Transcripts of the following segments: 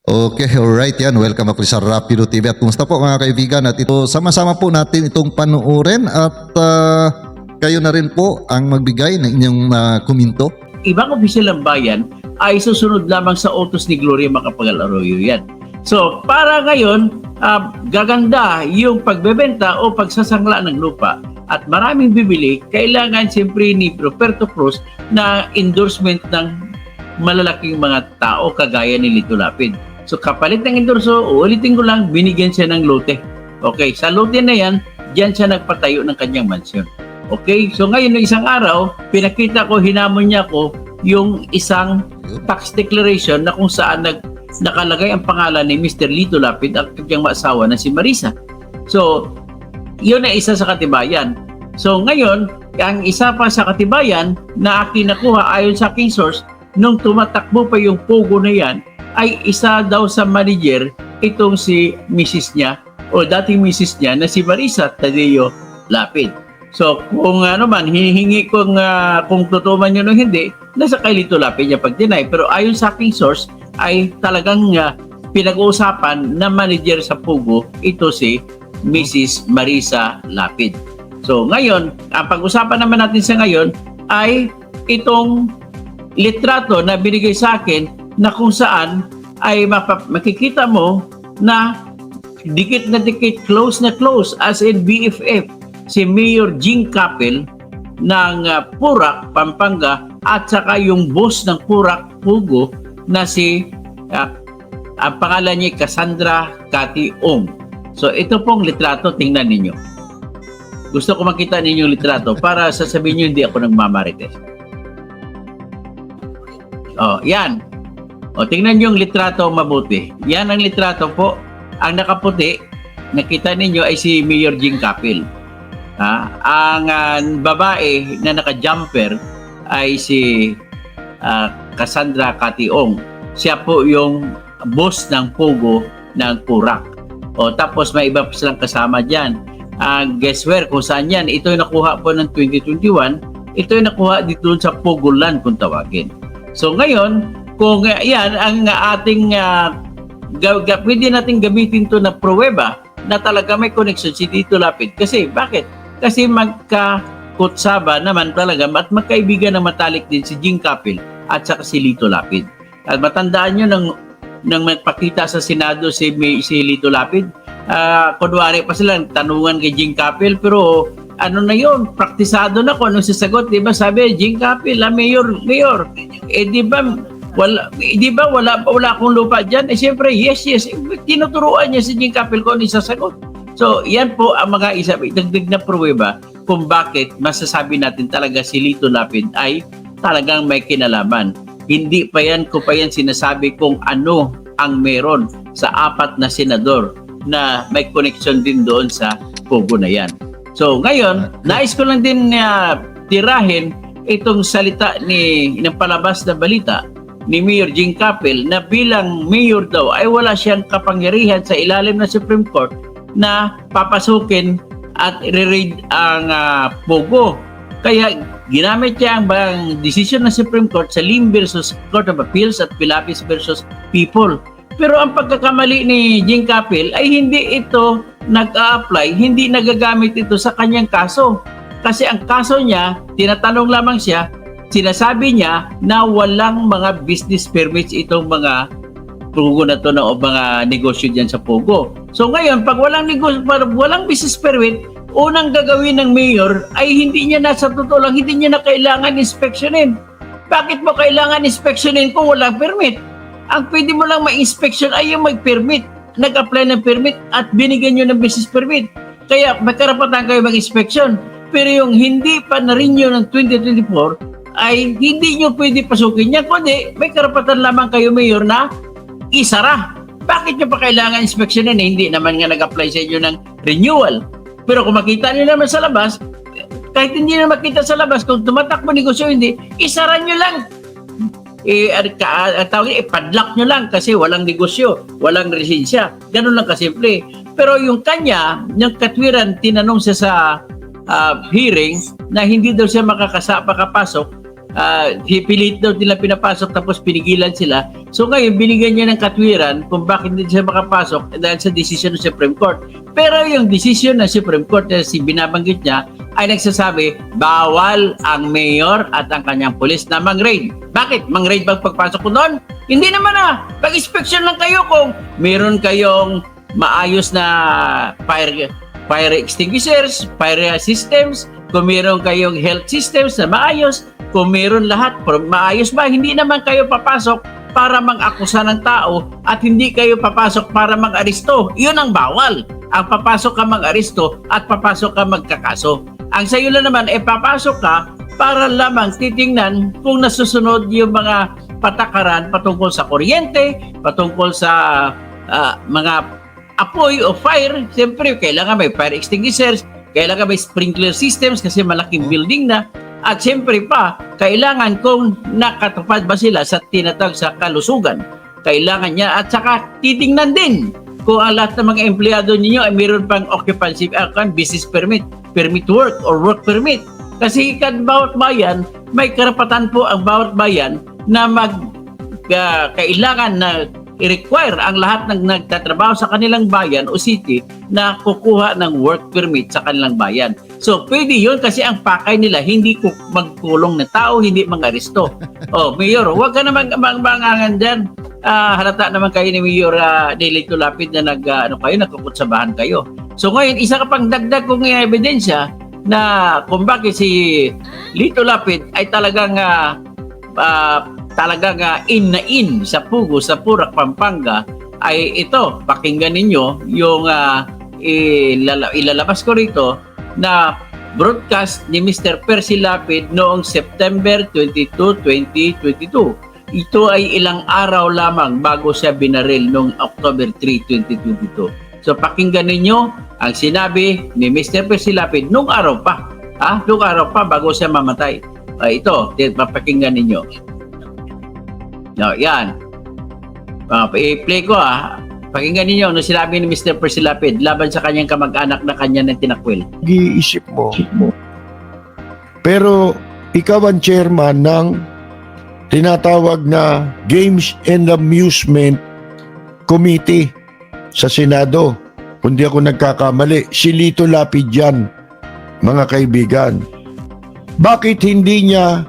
Okay, alright yan. Welcome ako sa Rapido TV. At kumusta po mga kaibigan? At ito, sama-sama po natin itong panuorin at kayo na rin po ang magbigay ng inyong komento. Ibang opisyal ng bayan ay susunod lamang sa utos ni Gloria Macapagal Arroyo yan. So, para ngayon, gaganda yung pagbebenta o pagsasangla ng lupa at maraming bibili, kailangan siyempre ni Roberto Cruz na endorsement ng malalaking mga tao kagaya ni Lito Lapid. So, kapalit ng endorso, uulitin ko lang, binigyan siya ng lote. Okay, sa lote na yan, diyan siya nagpatayo ng kanyang mansyon. Okay, so ngayon ng isang araw, pinakita ko, hinamon niya ko yung isang tax declaration na kung saan nakalagay ang pangalan ni Mr. Lito Lapid at kanyang maasawa na si Marisa. So, yun ay isa sa katibayan. So, ngayon, ang isa pa sa katibayan na akin nakuha ayon sa aking source, nung tumatakbo pa yung pogo na yan, ay isa daw sa manager itong si Mrs. niya o dating Mrs. niya na si Marisa Tadeo Lapid. So kung ano man, hinihingi kung totoo man yun o hindi, nasa kay Lito Lapid niya pag-deny. Pero ayon sa aking source ay talagang pinag-uusapan na manager sa Pugo ito si Mrs. Marisa Lapid. So ngayon, ang pag-usapan naman natin sa ngayon ay itong litrato na binigay sa akin na kung saan ay makikita mo na dikit na dikit, close na close as in BFF si Mayor Jing Capel ng Purak, Pampanga at saka yung boss ng Purak, Pugo na si ang pangalan niya Cassandra Cathy Ong. So ito pong litrato, tingnan ninyo. Gusto ko makita ninyo yung litrato para sasabihin nyo hindi ako nagmamarites. Oh, yan. O, tingnan nyo yung litrato mabuti. Yan ang litrato po. Ang nakaputi, nakita ninyo ay si Mayor Jing Capel. Ang babae na naka-jumper ay si Cassandra Cathy Ong. Siya po yung boss ng Pugo ng Purak. O, tapos may iba pa silang kasama dyan. Guess where, kung saan yan? Ito yung nakuha po ng 2021. Ito yung nakuha dito sa Pugo Land kung tawagin. So ngayon, kung yan ang ating pwede natin gamitin to na pruweba na talaga may connection si Lito Lapid. Kasi bakit? Kasi magkakutsaba naman talaga at magkaibigan na matalik din si Jing Capel at saka si Lito Lapid. At matandaan nyo nang magpakita sa Senado si Lito Lapid, kunwari pa sila tanungan kay Jing Capel, pero ano na yun, praktisado na kung anong sasagot. Diba sabi, Jing Capel, Mayor, wala akong lupa dyan? Eh siyempre, yes. Tinuturuan niya si Jing Capel kung ano isasagot. So, yan po ang mga dagdag na pruweba kung bakit masasabi natin talaga si Lito Lapid ay talagang may kinalaman. Hindi pa yan sinasabi kung ano ang meron sa 4 na senador na may connection din doon sa Pugo na yan. So, ngayon, nais ko lang din tirahin itong salita ng palabas na balita ni Mayor Jing Capel na bilang mayor daw ay wala siyang kapangyarihan sa ilalim ng Supreme Court na papasukin at i-raid ang Pugo. Kaya ginamit niya ang desisyon ng Supreme Court sa Lim versus Court of Appeals at Pilapis versus People. Pero ang pagkakamali ni Jing Capel ay hindi ito nag-a-apply, hindi nagagamit ito sa kanyang kaso. Kasi ang kaso niya, tinatanong lamang siya, sinasabi niya na walang mga business permits itong mga Pugo na to o mga negosyo dyan sa Pugo. So ngayon, pag walang business permit, unang gagawin ng mayor ay hindi niya sa totoo lang, hindi niya na kailangan inspeksyonin. Bakit mo kailangan inspeksyonin kung walang permit? Ang pwede mo lang ma-inspection ay yung mag-permit. Nag-apply ng permit at binigyan nyo ng business permit. Kaya may karapatan kayo mag-inspection. Pero yung hindi pa na-renew ng 2024 ay hindi nyo pwede pasukin niya. Kundi may karapatan lamang kayo, Mayor, na isara. Bakit nyo pa kailangan inspeksyonin? Hindi naman nga nag-apply sa inyo ng renewal. Pero kung makita nyo naman sa labas, kahit hindi na makita sa labas, kung tumatakbo negosyo hindi, isara nyo lang. Padlock nyo lang kasi walang negosyo, walang resensya. Ganun lang kasimple. Pero yung kanya, yung katwiran, tinanong siya sa hearing na hindi daw siya makapasok pilit daw nila pinapasok tapos pinigilan sila. So ngayon, binigyan niya ng katwiran kung bakit hindi siya makapasok dahil sa desisyon ng Supreme Court. Pero yung desisyon ng Supreme Court na binabanggit niya ay nagsasabi, bawal ang mayor at ang kanyang pulis na mang-raid. Bakit? Mang-raid bang pagpasok ko doon? Hindi naman Pag-inspection lang kayo kung meron kayong maayos na fire extinguishers, fire systems, kung meron kayong health systems na maayos, kung meron lahat, maayos ba? Hindi naman kayo papasok para mang-akusa ng tao at hindi kayo papasok para mang-aristo. Yun ang bawal. Ang papasok ka mang-aristo at papasok ka magkakaso. Ang sayo lang naman, papasok ka para lamang titingnan kung nasusunod yung mga patakaran patungkol sa kuryente, patungkol sa mga apoy o fire. Siyempre, kailangan may fire extinguishers, kailangan may sprinkler systems kasi malaking building na. At siyempre pa, kailangan kung nakatupad ba sila sa tinatawag sa kalusugan. Kailangan niya at saka titingnan din kung ang lahat ng mga empleyado ninyo ay mayroon pang occupancy, business permit, permit to work or work permit. Kasi bawat bayan, may karapatan po ang bawat bayan na kailangan na i-require ang lahat ng nagtatrabaho sa kanilang bayan o city na kukuha ng work permit sa kanilang bayan. So, pwede yun kasi ang pakay nila, hindi magkulong na tao, hindi mang-aristo. Mayor, huwag ka naman mangangan dyan. Halata naman kayo ni Mayor Lito Lapid na nagkukutsabahan kayo. So, ngayon, isa ka pang dagdag kong ebidensya na kung bakit si Lito Lapid ay talagang in na in sa Pugo, sa Purak, Pampanga, ay ito, pakinggan ninyo yung ilalabas ko rito na broadcast ni Mr. Percy Lapid noong September 22, 2022. Ito ay ilang araw lamang bago siya binaril noong October 3, 2022. So pakinggan ninyo ang sinabi ni Mr. Percy Lapid nung araw pa. Nung araw pa bago siya mamatay. Ito, papakinggan ninyo. No, yan. I-play ko Pakinggan ninyo ano sinabi ni Mr. Percy Lapid laban sa kanyang kamag-anak na kanya ng tinakwil. Giisip mo. Pero ikaw ang chairman ng tinatawag na Games and Amusement Committee sa Senado. Kung di ako nagkakamali, si Lito Lapid yan, mga kaibigan. Bakit hindi niya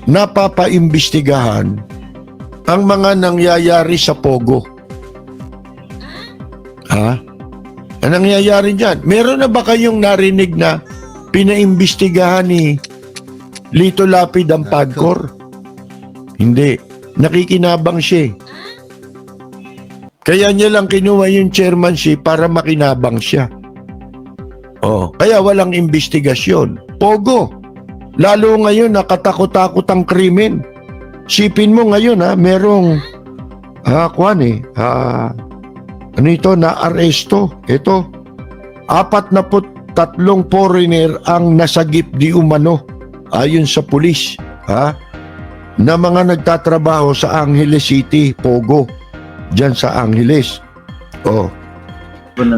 napapaimbestigahan ang mga nangyayari sa Pogo? Ang nangyayari dyan? Meron na ba kayong narinig na pinaimbestigahan ni Lito Lapid ang PAGCOR? Hindi. Nakikinabang siya. Kaya niya lang kinuha yung chairmanship para makinabang siya. Kaya walang investigasyon. Pogo. Lalo ngayon nakatakot-takot ang krimen. Sipin mo ngayon merong ano ito na aresto. Ito 43 foreigner ang nasagip di umano ayon sa pulis na mga nagtatrabaho sa Angeles City, Pogo, diyan sa Angeles.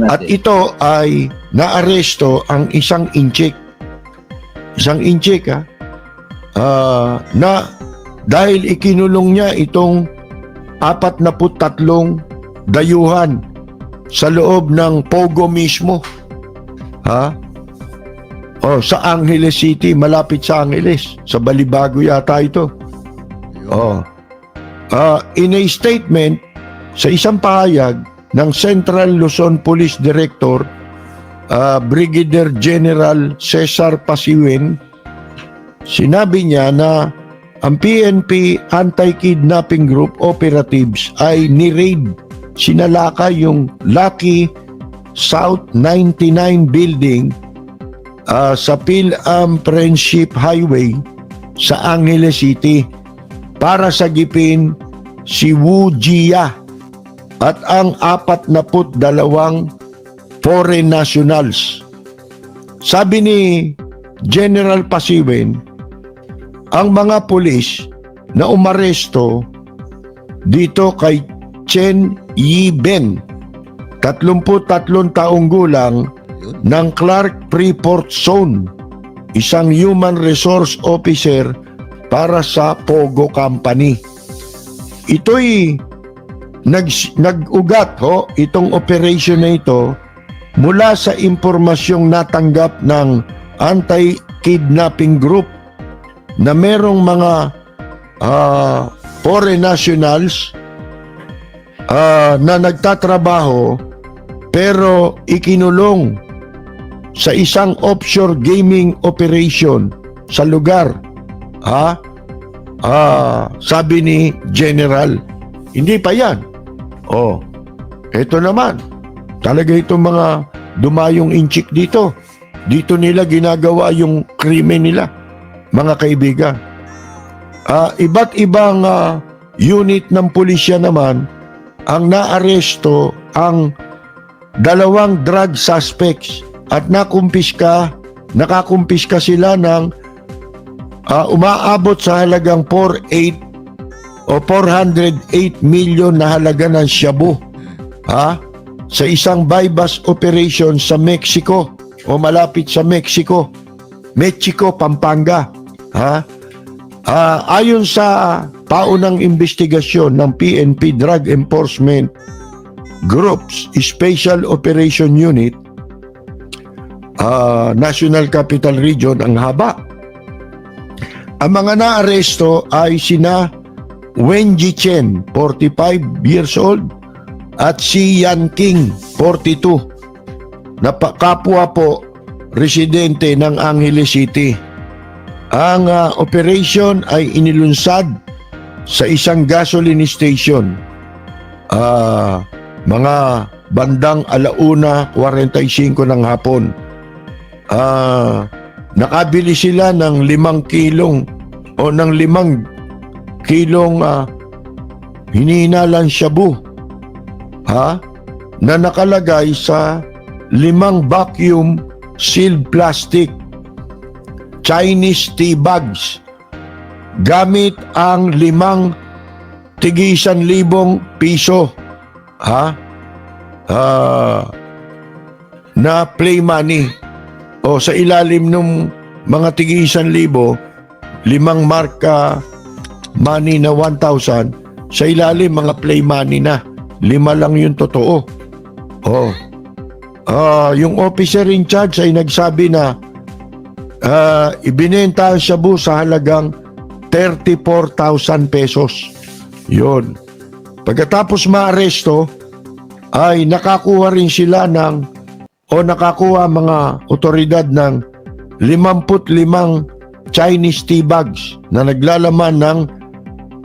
At ito ay naaresto ang isang inchik. Isang inchik na dahil ikinulong niya itong 43 dayuhan sa loob ng Pogo mismo. Sa Angeles City, malapit sa Angeles. Sa Balibago yata ito. In a statement, sa isang pahayag ng Central Luzon Police Director, Brigadier General Cesar Pasiwen, sinabi niya na ang PNP Anti-Kidnapping Group Operatives ay ni-raid, sinalaka yung Lucky South 99 building sa Phil-Am Friendship Highway sa Angeles City para sagipin si Wu Jia at ang 42 foreign nationals. Sabi ni General Pasiwen, ang mga pulis na umaresto dito kay Chen Yi-ben, 33 taong gulang ng Clark Freeport Zone, isang human resource officer para sa Pogo Company. Ito'y nag-ugat itong operation na ito mula sa impormasyong natanggap ng anti-kidnapping group na merong mga foreign nationals na nagtatrabaho pero ikinulong sa isang offshore gaming operation sa lugar. Sabi ni General, hindi pa yan. Ito naman. Talaga itong mga dumayong inchik dito. Dito nila ginagawa yung krimen nila, mga kaibigan. Iba't ibang unit ng pulisya naman ang naaresto ang 2 drug suspects at nakakumpiska sila ng umaabot sa halagang 408 million na halaga ng shabu sa isang bypass operation sa Mexico o malapit sa Mexico, Pampanga. Ayon sa paunang investigasyon ng PNP Drug Enforcement Group's Special Operation Unit, National Capital Region, ang haba. Ang mga naaresto ay sina Wenji Chen, 45 years old, at si Yan King, 42, na kapwa po residente ng Angeles City. Ang operation ay inilunsad sa isang gasoline station mga bandang 1:45 ng hapon. Nakabili sila ng 5 kilong hinihinalang shabu na nakalagay sa 5 vacuum sealed plastic Chinese tea bags gamit ang 5 tig-1,000 piso na play money, o sa ilalim ng mga tig-1,000, 5 marka money na 1,000, sa ilalim mga play money na 5 lang yung totoo. Yung officer in charge ay nagsabi na ibinenta ang shabu sa halagang 34,000 pesos. Yun. Pagkatapos maaresto ay nakakuha rin sila nakakuha mga otoridad ng 55 Chinese tea bags na naglalaman ng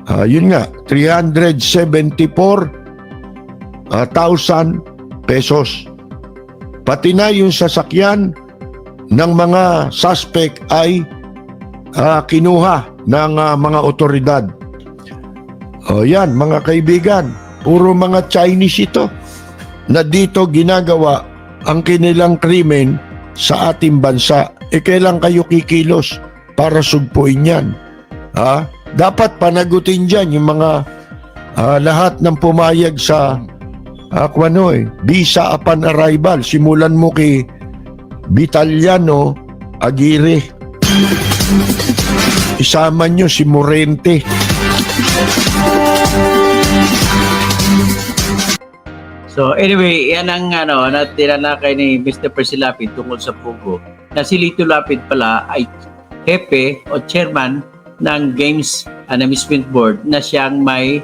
374,000 pesos. Pati na yung sasakyan ng mga suspect ay kinuha ng mga otoridad. Yan mga kaibigan, puro mga Chinese ito na dito ginagawa ang kanilang krimen sa ating bansa. Kailan kayo kikilos para sugpuin yan? Dapat panagutin dyan yung mga lahat ng pumayag sa visa upon arrival. Simulan mo kay Vitaliano Aguirre. Isama nyo si Morente. So anyway, yan ang na tinanakay ni Mr. Percy Lapid tungkol sa Pogo. Na si Lito Lapid pala ay hepe o chairman ng Games and Amusement Board na siyang may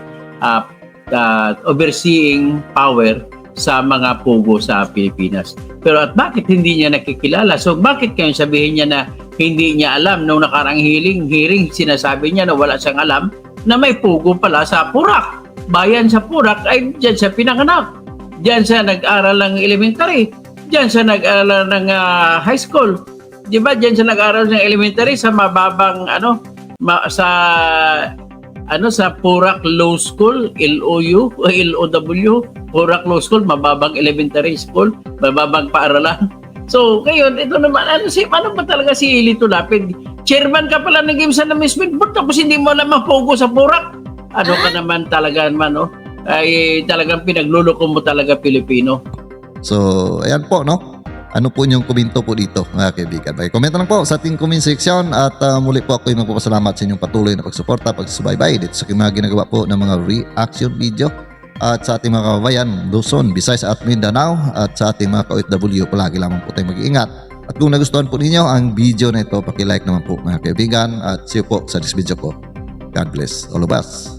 overseeing power sa mga Pogo sa Pilipinas. Pero at bakit hindi niya nakikilala? So bakit kayo sabihin niya na hindi niya alam? Nung nakarang hearing, sinasabi niya na wala siyang alam na may Pogo pala sa Purak. Bayan sa Purak ay dyan siya pinanganak. Diyan siya nag-aral ng elementary. Diyan siya nag-aral ng high school. Di ba? Diyan siya nag-aral ng elementary sa mababang sa Purak Law School, LOU o LOW, Purak Law School, mababang elementary school, mababang paaralan. So, ngayon, ito naman, ano ba talaga si Lito Lapid? Chairman ka pala ng Games and Amusement Board, tapos hindi mo alam ang Pogo sa Purak. Ano ka naman talaga naman, ay talagang pinagluloko mo talaga Pilipino. So, ayan po, no? Ano po inyong komento po dito mga kaibigan? Komento lang po sa ating comment section at muli po ako yung magpapasalamat sa inyong patuloy na pagsuporta, pagsubaybay dito sa mga ginagawa po ng mga reaction video at sa ating mga kababayan Luzon, Visayas at Mindanao at sa ating mga ka-OFW palagi lamang po tayong mag-iingat. At kung nagustuhan po ninyo ang video na ito, paki-like naman po mga kaibigan at see you po sa next video ko. God bless all of us.